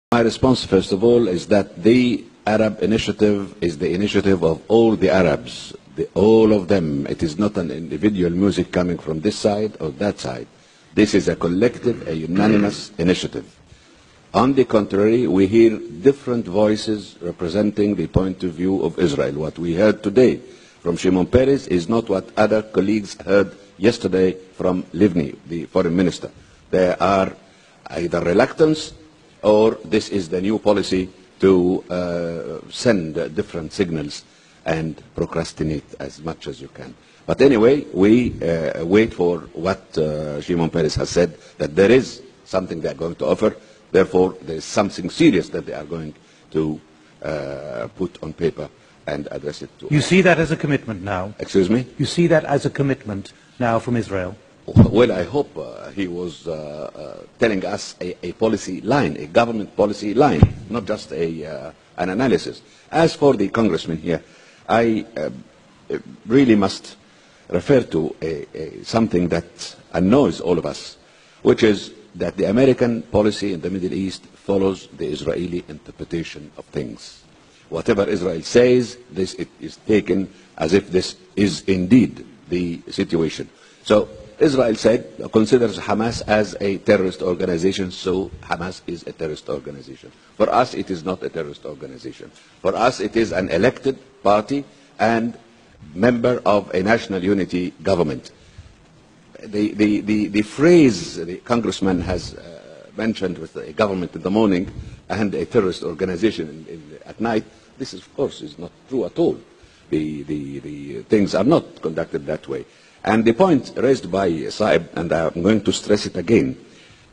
My response, first of all, is that the Arab initiative is the initiative of all the Arabs, all of them. It is not an individual music coming from this side or that side. This is a collective, a unanimous initiative. On the contrary, we hear different voices representing the point of view of Israel. What we heard today from Shimon Peres is not what other colleagues heard yesterday from Livni, the foreign minister. There are either reluctance or this is the new policy to send different signals and procrastinate as much as you can. But anyway, we wait for what Shimon Peres has said, that there is something they are going to offer. Therefore, there is something serious that they are going to put on paper and address it to. You see that as a commitment now? Excuse me? You see that as a commitment now from Israel? Well, I hope he was telling us a policy line, a government policy line, not just an analysis. As for the congressman here, I really must refer to something that annoys all of us, which is that the American policy in the Middle East follows the Israeli interpretation of things. Whatever Israel says, it is taken as if this is indeed the situation. So Israel considers Hamas as a terrorist organization, so Hamas is a terrorist organization. For us, it is not a terrorist organization. For us, it is an elected party and member of a national unity government. The phrase the congressman has mentioned with a government in the morning and a terrorist organization at night, this of course is not true at all. The things are not conducted that way. And the point raised by Saib, and I'm going to stress it again,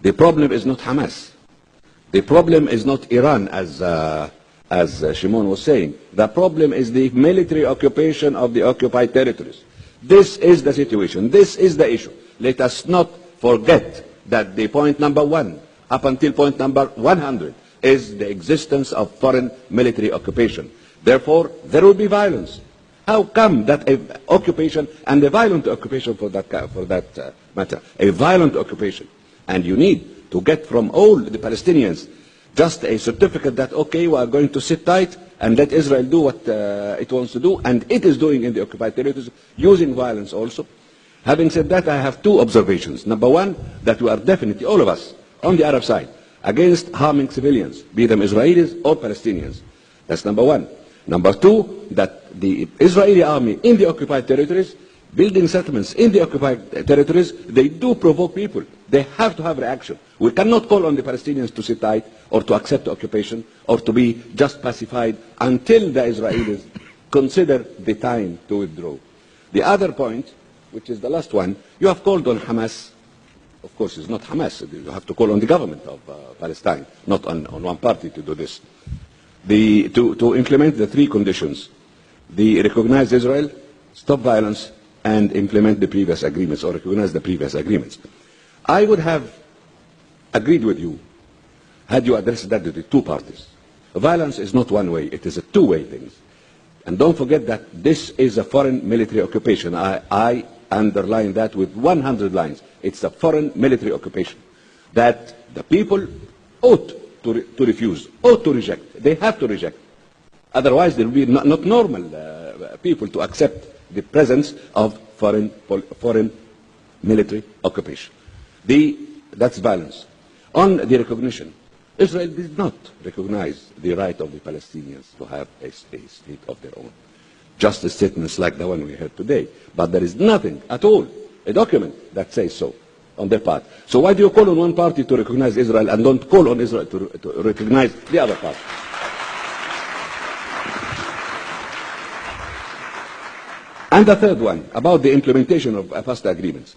the problem is not Hamas. The problem is not Iran, as Shimon was saying. The problem is the military occupation of the occupied territories. This is the situation. This is the issue. Let us not forget that the point number 1 up until point number 100 is the existence of foreign military occupation. Therefore, there will be violence. How come that an occupation, and a violent occupation for that matter, a violent occupation, and you need to get from all the Palestinians just a certificate that, okay, we are going to sit tight and let Israel do what it wants to do, and it is doing in the occupied territories, using violence also. Having said that, I have two observations. Number one, that we are definitely, all of us, on the Arab side, against harming civilians, be them Israelis or Palestinians. That's number one. Number two, that the Israeli army in the occupied territories, building settlements in the occupied territories, they do provoke people. They have to have reaction. We cannot call on the Palestinians to sit tight or to accept the occupation or to be just pacified until the Israelis consider the time to withdraw. The other point, which is the last one, you have called on Hamas. Of course, it's not Hamas. You have to call on the government of Palestine, not on one party to do this. To implement the three conditions, recognize Israel, stop violence, and implement the previous agreements, or recognize the previous agreements. I would have agreed with you had you addressed that to the two parties. Violence is not one way, it is a two-way thing. And don't forget that this is a foreign military occupation. I underline that with 100 lines. It's a foreign military occupation that the people ought to refuse, ought to reject. They have to reject. Otherwise, there will be not normal people to accept the presence of foreign military occupation. That's violence. On the recognition, Israel did not recognize the right of the Palestinians to have a state of their own. Just statements like the one we heard today. But there is nothing at all, a document that says so on their part. So why do you call on one party to recognize Israel and don't call on Israel to recognize the other party? And the third one, about the implementation of past agreements.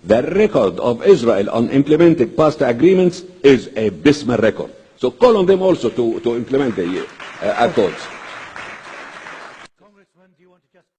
The record of Israel on implementing past agreements is a dismal record. So call on them also to implement the accords.